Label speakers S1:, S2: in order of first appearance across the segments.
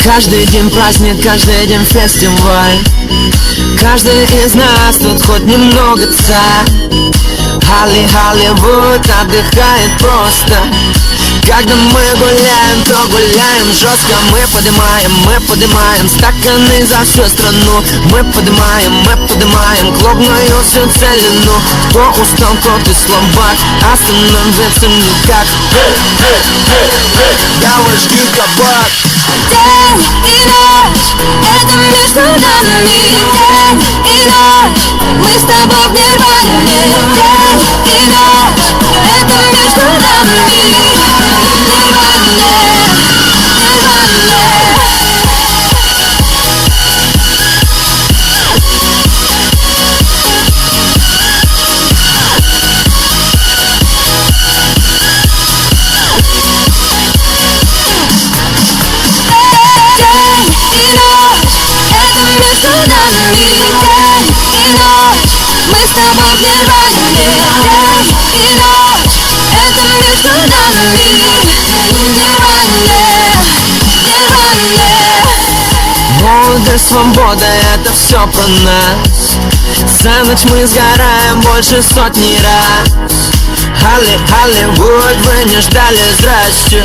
S1: Каждый день праздник, каждый день фестиваль. Каждый из нас тут хоть немного царь. Голливуд отдыхает просто. Когда мы гуляем, то гуляем жестко. Мы поднимаем стаканы за всю страну. Мы поднимаем клубную всю целину. Кто устал, тот и слабак, остановиться никак. Я ваш гигабайт.
S2: День и ночь, это между нами. День и ночь, мы с тобой в нирване. День и ночь, это между нами. Мы с тобой в нирване. День и ночь, это между нами.
S1: Молодость, свобода, это все про нас. За ночь мы сгораем больше сотни раз. Голливуд, вы не ждали, здрасте.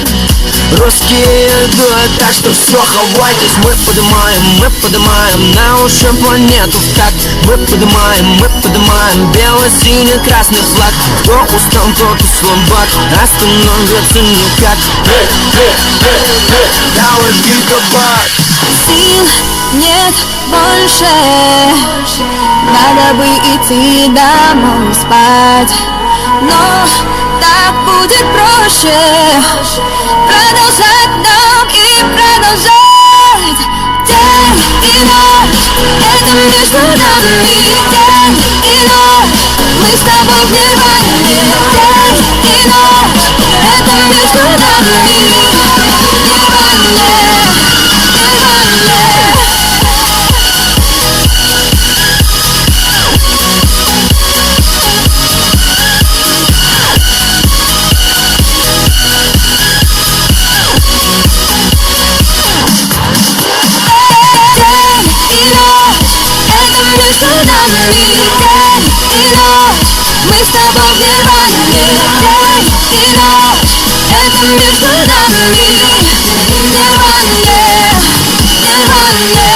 S1: Русские идут, так что все, хавайтесь. Мы поднимаем на уши планету в такт. Мы поднимаем бело-синий красный флаг. Кто устал, тот и слабак, остановиться никак. Я ваш гигабайт.
S2: Сил нет больше, надо бы идти домой спать. Но так будет проще продолжать нам и продолжать. День и ночь, это между нами. День и ночь, мы с тобой в нирване. День и ночь, это между нами. Мы с тобой в нирване. День и ночь, это между нами. Нирване.